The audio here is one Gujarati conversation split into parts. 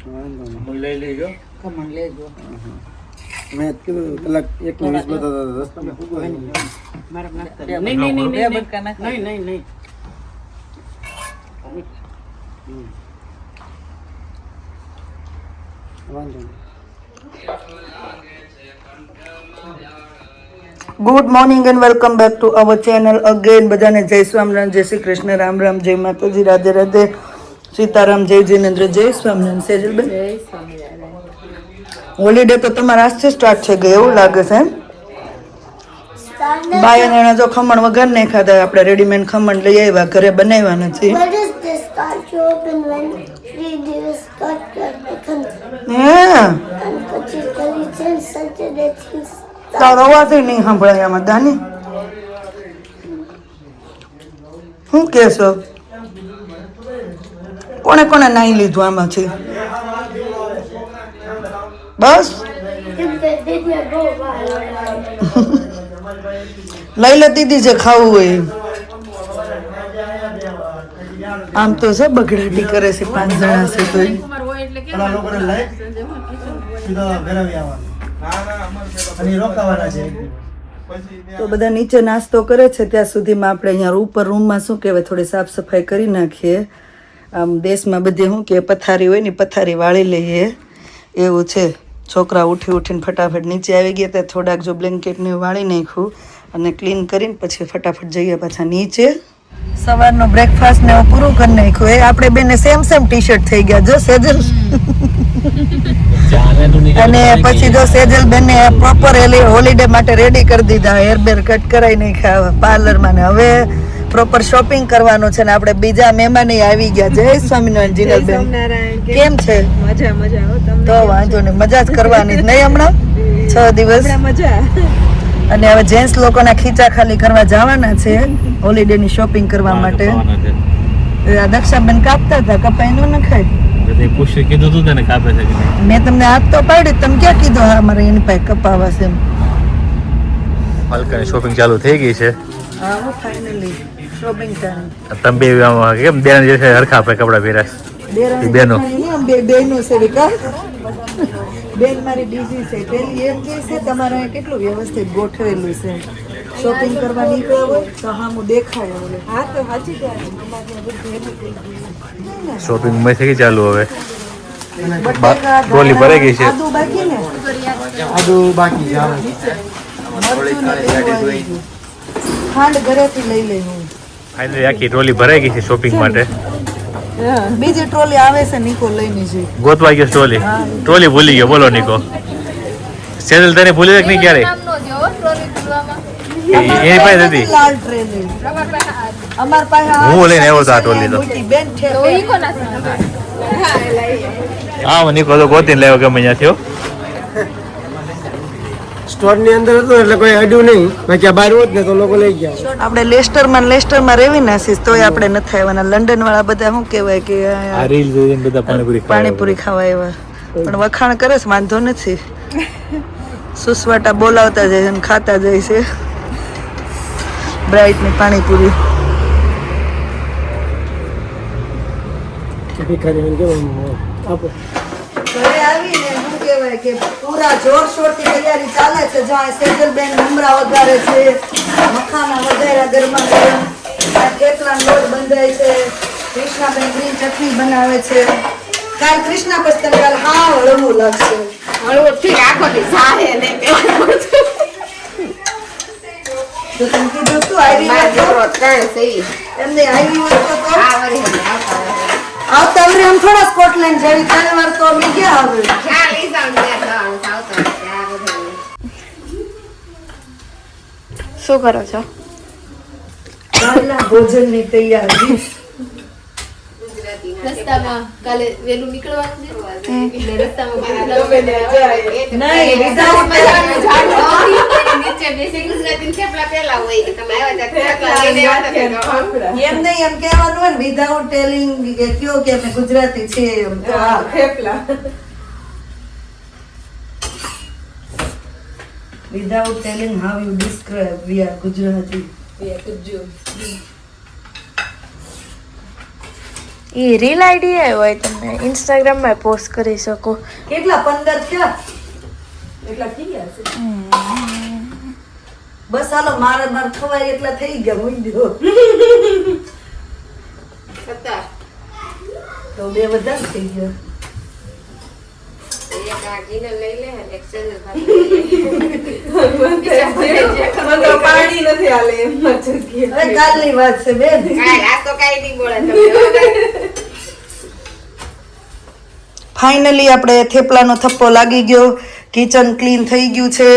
લઈ લેજો ખમણ લેજો. મેં કીધું કલાક 1:20 બતાતા રસ્તામાં મારા નાખતા નહીં નહીં નહીં બે નહીં બટકા નાખ. નહીં નહીં નહીં વાંધો નહીં. Good morning and welcome back to our channel again. બધાને જય સ્વામિનારાયણ, જય શ્રી કૃષ્ણ, રામ રામ, જય માતાજી, રાધે રાધે, સીતારામ, જય જિનેન્દ્ર, જય સ્વામિનારાયણ. સેજલબેન, હોલિડે તો તમારા આજથી સ્ટાર્ટ થઈ ગઈ એવું લાગે છે એમ? બાય અને એના જો ખમણ વગર નહીં ખાધા, આપણે રેડીમેડ ખમણ લઈ આવ્યા, ઘરે બનાવ્યા નથી. Where does this start to open when we do start હા, and particularly since Saturday things તારો અવાજ નહીં સાંભળાય આમાં દાની. શું કહેશો? કોને કોને નાઈ લીધું આમાંથી? બસ if they didn't go by. લઈ લે દીદી જે ખાવું હોય. આમ તો છે બગડાટી કરે છે, 5 જણા છે તો કુમાર હોય એટલે કેમ ઘણા લોકોને લઈ સીધા ઘરે આવવાનું અને રોકાવાના છે. તો બધા નીચે નાસ્તો કરે છે ત્યાં સુધીમાં આપણે અહીંયા ઉપર રૂમમાં શું કહેવાય થોડી સાફ સફાઈ કરી નાખીએ. આમ દેશમાં બધી શું કે પથારી હોય ને પથારી વાળી લઈએ એવું છે. છોકરા ઉઠીને ફટાફટ નીચે આવી ગયા ત્યાં થોડાક જો બ્લેન્કેટને વાળી નાખ્યું અને ક્લીન કરીને પછી ફટાફટ જઈએ પાછા નીચે. સવારનો બ્રેકફાસ્ટ ને પૂરું કરી નાખ્યું. એ આપણે બેને સેમ ટી શર્ટ થઈ ગયા જો સેજલ અને પછી જો સેજલ બેને પ્રોપર હોલિડે માટે રેડી કરી દીધા. હેર બેર કટ કરાવી નાખ્યા પાર્લરમાં ને હવે પ્રોપર શોપિંગ કરવાનું છે ને આપણે બીજા મહેમાન આવી ગયા. જય સ્વામિનારાયણ જીનલ બેન, કેમ છે? મજા મજા હો તમને તો વાંધો નહીં, મજા જ કરવાની જ નહીં હમણાં 6 દિવસ. મજા અને હવે જેન્ટ્સ લોકોના ખીચા ખાલી કરવા જવાના છે હોલિડે ની શોપિંગ કરવા માટે. આ દક્ષાબેન કાપતા હતા, કપાઈ નો નખાય. કીધું તું તને કાપે છે મેં તમને હાથ તો પાડી, તમે ક્યાં કીધું હા મારે એની પાસે કપાવા છે એમ. હલકાની શોપિંગ ચાલુ થઈ ગઈ છે. હા ફાઇનલી શોપિંગ ટાઈમ. તમે બે કેમ બેન જે છે હરખા આપણે કપડા પહેર્યા બેનો બેનો છે વિકા. બેન મારી બીજી છે, પેલી એમ કે છે તમારે કેટલું વ્યવસ્થિત ગોઠવેલું છે. શોપિંગ કરવા નીકળ્યો હોય તો હામું દેખાય. હા તો સાચી શોપિંગ માં થઈ ગઈ ચાલુ. હવે બટાકા ટ્રોલી ભરાઈ ગઈ છે. આદુ બાકી ને આદુ બાકી છે. મરચું ને એવું આવી ગયું. ખાંડ ઘરેથી લઈ લઈ હું. ફાઇનલી આખી ટ્રોલી ભરાઈ ગઈ છે શોપિંગ માટે. બીજી ટ્રોલી આવે છે નિકો લઈને છે. ગોતવા ગયો ટ્રોલી ભૂલી ગયો. બોલો નિકો, સેજલ તને ભૂલી જાય કે નહીં ક્યારે? એની પાસે હતી. લાલ ટ્રેન અમાર પાસે હું લઈને આવ્યો હતો આ ટ્રોલી તો. બેન છે હા નિકો તો ગોતીને લાવ્યો ગમે ત્યાંથી. સ્ટોર ની અંદર હતું એટલે કોઈ અડ્યું નહીં, બાકી આ બહાર હોત ને તો લોકો લઈ ગયા. આપણે લેસ્ટરમાં રેવી નાસીસ તોય આપણે નથી આવ્યા. લંડન વાળા બધા શું કહેવાય કે આ રીલ જોઈને બધા પાણીપુરી ખાવા આવ્યા, પણ વખાણ કરે છે વાંધો નથી. સુસવાટા બોલાવતા જાય અને ખાતા જાય છે બ્રાઇટ ની પાણીપુરી. ઘરે આવીને શું કહેવાય કે પૂરા જોરશોરથી તૈયારી ચાલે છે. જ્યાં સેજલબેન મમરા વઘારે છે, મખાના વઘાર્યા ગરમા ગરમ, થેપલાનો લોટ બંધાય છે, કૃષ્ણાબેન ગ્રીન ચટણી બનાવે છે. કાલ કૃષ્ણા પછી તમે કાલ હાવ હળવું લાગશે. હળવો ઠીક આખો દી સાહે ને તો તમે કીધું તું આવી હોય તો એમને આવી હોય તો આવતા વરે આમ થોડા સ્કોટલેન્ડ જેવી 3 વાર તો અમે ગયા હવે. શું કરો છો? કાલના ભોજનની તૈયારી. રસ્તામાં કાલે વેલું નીકળવાનું છે એટલે રસ્તામાં નહીં નીચે બેસી ગુજરાતી થેપલા પેલા હોય તમે આવ્યા ત્યાં લઈને આવ્યા એમ નહીં, એમ કહેવાનું હોય ને વિધાઉટ ટેલિંગ કે કયો કે અમે ગુજરાતી છે એમ તો હા thepla without telling how you describe we are Gujarati. A reel ID હોય તમે ઇન્સ્ટાગ્રામમાં પોસ્ટ કરી શકો. કેટલા 15 થયા એટલા થઈ ગયા છે. બસ હાલો મારે ખવાય એટલા થઈ ગયા મૂકી દો તો 2 વધારે થઈ ગયા. એક આ જીનલ લઈ લે અને એક સેજલ પાણી નથી આલે એમ જ કે અરે કાલની વાત છે બેન. કાઈ આ તો કાઈ નહીં બોલે તમે. ફાઇનલી આપણે થેપલાનો થપ્પો લાગી ગયો. કિચન ક્લીન થઈ ગયું છે,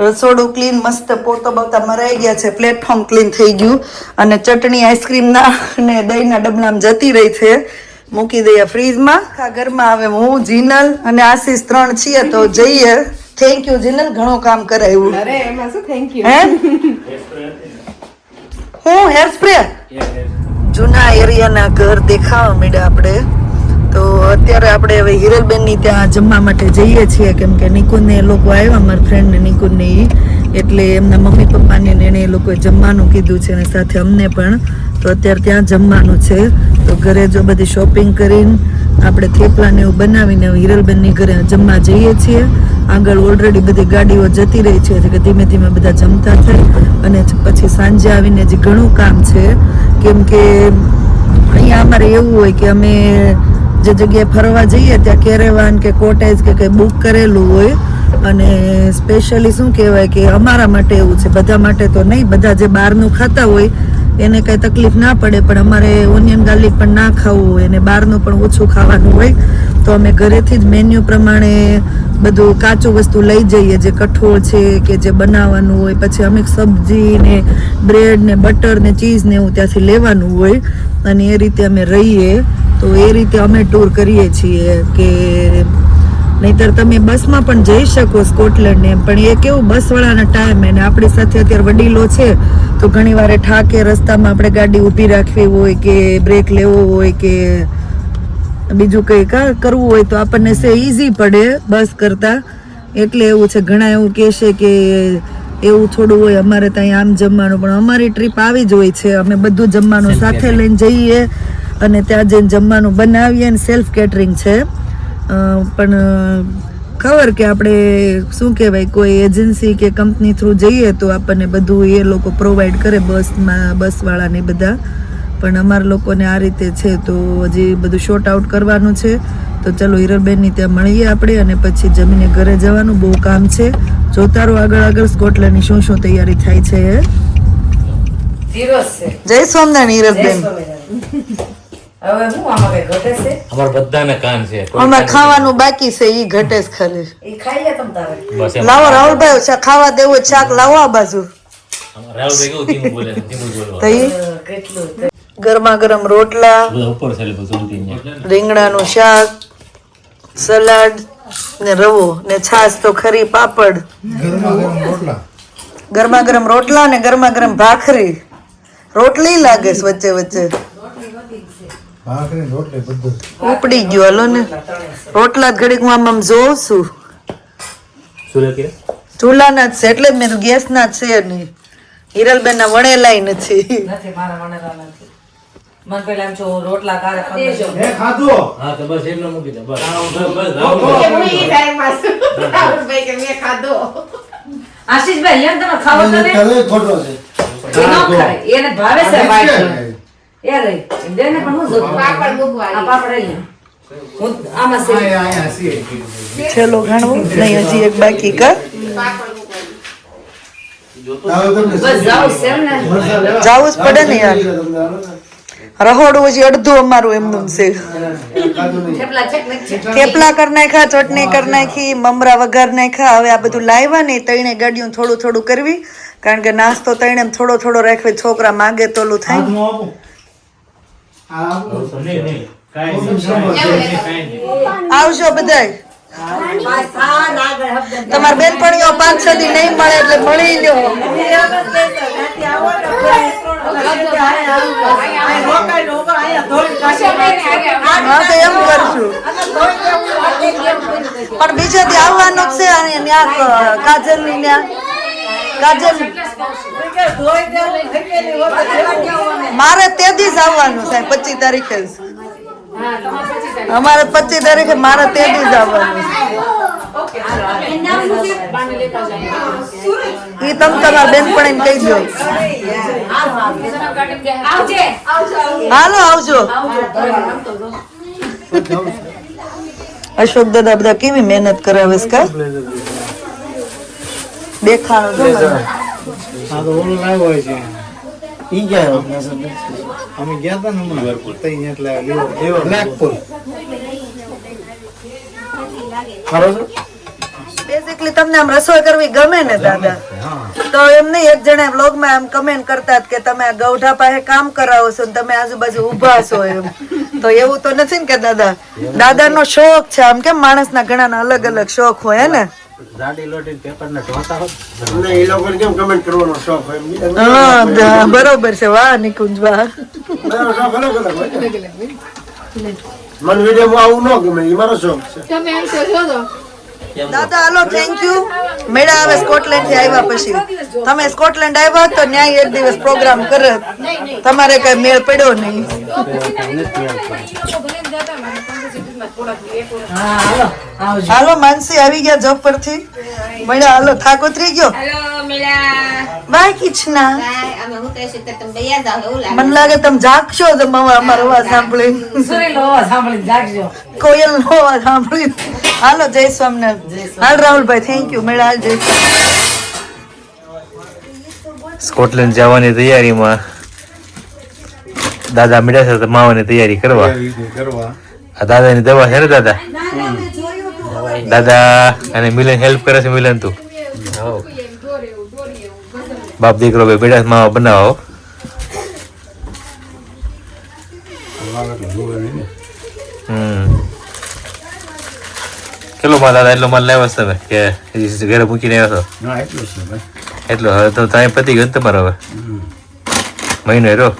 રસોડું ક્લીન, મસ્ત પોતા બોતા મરાઈ ગયા છે, પ્લેટફોર્મ ક્લીન થઈ ગયું અને ચટણી આઈસ્ક્રીમના અને દહીંના ડબલામાં જતી રહી છે. મૂકી દઈએ ફ્રીજમાં. આ ઘરમાં હવે હું, જીનલ અને આશીષ 3 છીએ તો જઈએ. થેન્ક યુ જીનલ, ઘણું કામ કરાયું. અરે એમાં શું થેન્ક યુ. હે હું હેર સ્પ્રે જૂના એરિયાના ઘર દેખાવા માંડ્યા આપણે. તો અત્યારે આપણે હવે હિરલબેનની ત્યાં જમવા માટે જઈએ છીએ કેમ કે નિકુંજને એ લોકો આવ્યા, મારા ફ્રેન્ડને નિકુંજને ઈ, એટલે એમના મમ્મી પપ્પાને ને એને એ લોકોએ જમવાનું કીધું છે અને સાથે અમને પણ. તો અત્યારે ત્યાં જમવાનું છે. તો ઘરે જો બધી શોપિંગ કરીને આપણે થેપલાને એવું બનાવીને હિરલબેનની ઘરે જમવા જઈએ છીએ. આગળ ઓલરેડી બધી ગાડીઓ જતી રહી છે કે ધીમે ધીમે બધા જમતા થાય અને પછી સાંજે આવીને જે ઘણું કામ છે કેમ કે અહીંયા અમારે એવું હોય કે અમે જે જગ્યાએ ફરવા જઈએ ત્યાં કેરેવાન કે કોટેજ કે કંઈ બુક કરેલું હોય અને સ્પેશિયલી શું કહેવાય કે અમારા માટે એવું છે, બધા માટે તો નહીં. બધા જે બહારનું ખાતા હોય એને કંઈ તકલીફ ના પડે પણ અમારે ઓનિયન ગાર્લિક પણ ના ખાવું હોય અને બહારનું પણ ઓછું ખાવાનું હોય તો અમે ઘરેથી જ મેન્યુ પ્રમાણે બધું કાચું વસ્તુ લઈ જઈએ, જે કઠોળ છે કે જે બનાવવાનું હોય. પછી અમે સબ્જી ને બ્રેડ ને બટર ને ચીઝ ને એવું ત્યાંથી લેવાનું હોય અને એ રીતે અમે રહીએ. તો એ રીતે અમે ટૂર કરીએ છીએ કે નહીતર તમે બસમાં પણ જઈ શકો સ્કોટલેન્ડ ને, પણ એ કેવું બસવાળાના ટાઈમ અને આપણી સાથે અત્યારે વડીલો છે તો ઘણી વાર ઠાકે રસ્તામાં આપણે ગાડી ઊભી રાખવી હોય કે બ્રેક લેવો હોય કે બીજું કંઈ કરવું હોય તો આપણને ઈઝી પડે બસ કરતાં. એટલે એવું છે. ઘણા એવું કહેશે કે એવું થોડું હોય અમારે ત્યાં આમ જમવાનું, પણ અમારી ટ્રીપ આવી જ હોય છે. અમે બધું જમવાનું સાથે લઈને જઈએ અને ત્યાં જઈને જમવાનું બનાવીએ ને સેલ્ફ કેટરિંગ છે. પણ ખબર કે આપણે શું કહેવાય કોઈ એજન્સી કે કંપની થ્રુ જઈએ તો આપણને બધું એ લોકો પ્રોવાઈડ કરે બસમાં, બસવાળાને બધા. પણ અમારા લોકોને આ રીતે છે તો હજી બધું શોર્ટ આઉટ કરવાનું છે. તો ચલો હિરલબેનની ત્યાં મળીએ આપણે અને પછી જમીને ઘરે જવાનું બહુ કામ છે. જોતા રહો આગળ આગળ સ્કોટલેન્ડની શું શું તૈયારી થાય છે. જય સ્વામિનારાયણ હિરલબેન. હવે હું આમાં કઈ ઘટે છે? અમાર બધાને કાન છે. અમારે ખાવાનું બાકી છે ઈ ઘટે જ ખાલી. એ ખાઈ લે તમ તારે. બસ એમ. લાવો રાહુલભાઈ ખાવા દેવું હોય શાક લાવો આ બાજુ. રાહુલભાઈ કેવું ધીમું બોલે છે, ધીમું બોલવા. તઈ કેટલું ગરમા ગરમ રોટલા, બધા ઉપર છે એટલે બધું ઊંધી રીંગણાનું શાક, સલાડ ને રવો ને છાશ તો ખરી, પાપડ, ગરમા ગરમ રોટલા ને ગરમા ગરમ ભાખરી. રોટલી લાગે છે વચ્ચે વચ્ચે. ઉપડી ગયો હાલો ને. રોટલા ઘડીકમાં આમ જોઉં છું ચૂલાના જ છે એટલે જ મેં ગેસના જ છે નહીં. હિરલબેન ના વણેલાય નથી. નથી મારા વણેલા નથી. મન પેલા એમ છો રોટલા કારે 15 હા તો બસ એમને મૂકી દે બસ. કે હું ઈ ટાઈમમાં છું. રાહુલભાઈ કે મેં ખાધો. આશીષભાઈ એમ તમે ખાવો તો ને ખોટો છે. એ ન ખાય એને ભાવે છે વાઈટ એ રહી દેને પણ હું જોતું પાપડ મૂકવાની. આ પાપડ અહીંયા હું આમાં છે છેલ્લો ઘણવું નહીં હજી એક બાકી કા પાપડ મૂકવાની. બસ જાવ છે એમ ને જાવું જ પડે ને યાર. રહોડું હજી અડધું અમારું એમનું છે. થેપલા ચેક નથી થેપલા કરી નાખ્યા, ચટણી કરી નાખી, મમરા વઘાર નાખ્યા. હવે આ બધું લાવ્યા ને તઈને ગાડીઓ થોડું થોડું કરવી કારણ કે નાસ્તો તઈને થોડો થોડો રાખવી. છોકરા માંગે તો ઓલું થાય. આવજો બધાય. તમારા બેનપણીઓ 5-6 દી નહીં મળે એટલે મળી લ્યો. હા તો એમ કરશું પણ બીજે દી આવવાનું જ છે. અને ત્યાં કાજલ ની ત્યાં કાજલ મારે તે દી જ આવવાનું છે 25 તારીખે જ. અમારે 25 તારીખે મારે તે દી જ આવવાનું ઈ તમ તમારા બેનપણીને કહી દો. હાલો આવજો. અશોક દાદા બધા કેવી મહેનત કરાવે છે કા દેખાણો જો મને. આ તો ઓલું લાવ્યો હોય છે ઈ ગયા અમે ગયા હતા ને હમણાં તઈ એટલે બ્લેકપુર ખરો છો બેઝિકલી તમને આમ રસોઈ કરવી ગમે ને દાદા તો એમ નહીં એક જણા બ્લોગમાં એમ કમેન્ટ કરતા કે તમે આ ગૌઢા પાસે કામ કરાવો છો ને તમે આજુબાજુ ઊભા છો એમ તો એવું તો નથી ને કે દાદાનો શોખ છે આમ કેમ માણસના ઘણાના અલગ અલગ શોખ હોય હે ને હા બરોબર છે વાહ નિકુંજ વાહ મને વિડીયો આવું ન ગમે એ મારો શોખ છે તમે એમ કહો છો તો દાદા હાલો થેન્ક યુ મેળા આવે સ્કોટલેન્ડ થી આવ્યા પછી તમે સ્કોટલેન્ડ આવ્યા તો ન્યાય એક દિવસ પ્રોગ્રામ કરે તમારે કઈ મેળ પડ્યો નહીં હાલો માનસી આવી ગયા જોબ પરથી મેળા હાલો થાક ઉતરી ગયો હેલો મેલા બાય કિચના અમે હું તો છે તમે બૈયા જાવ એવું લાગે મને લાગે તમે જાગશો તો અમારો અવાજ સાંભળી સુરેલો અવાજ સાંભળીને જાગજો. કોયલ નો અવાજ સાંભળી હાલો જય સ્વામિનારાયણ હાલ રાહુલભાઈ થેન્ક યુ મેળા હાલ જય સ્વામિનારાયણ. સ્કોટલેન્ડ જવાની તૈયારીમાં દાદા મીડા છે તો માવાની તૈયારી કરવા. આ દાદાની દવા છે ને દાદા અને મિલન હેલ્પ કરે છે મિલન તું બાપ દીકરો બે બેડા માવા બનાવો. કેટલો માલ દાદા એટલો માલ લાવ્યો છે તમે કે ઘરે મૂકીને આવ્યો છો એટલો હવે તો ત્યાં પતી ગયો ને તમારો હવે મહિનો રહ્યો.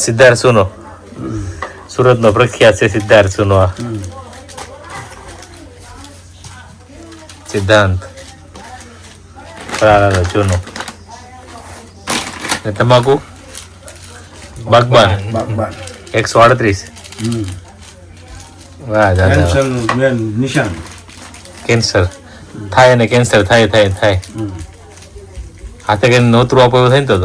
સિદ્ધાર્થ સોનો સુરત નો પ્રખ્યાત છે સિદ્ધાર્થ સોનો. સિદ્ધાંત જૂનો તમાકુ બાગબાન 138. વાહ દાદા નિશાન કેન્સર થાય ને કેન્સર થાય હાથે કઈ નોતરું આપો એવું થાય ને તો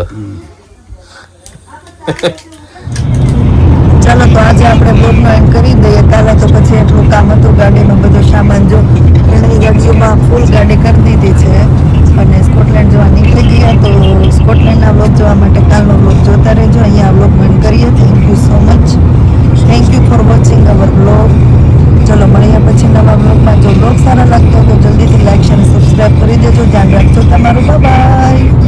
ચાલો તો આજે આપણે બ્લોગનો એન્ડ કરી દઈએ. કાલે તો પછી એટલું કામ હતું ગાડીનો બધો સામાન જો એની ગાડીઓમાં ફૂલ ગાડી કરી દીધી છે અને સ્કોટલેન્ડ જવા નીકળી ગયા. તો સ્કોટલેન્ડના બ્લોગ જોવા માટે કાલનો બ્લોગ જોતા રહેજો. અહીંયા બ્લોગ એન્ડ કરીએ. Thank you so much. Thank you for watching hour blog. ચલો મળીએ પછી નવા બ્લોગમાં. જો બ્લોગ સારા લાગતો હોય તો જલ્દીથી લાઈક અને સબસ્ક્રાઈબ કરી દેજો. ધ્યાન રાખજો તમારું. બાય.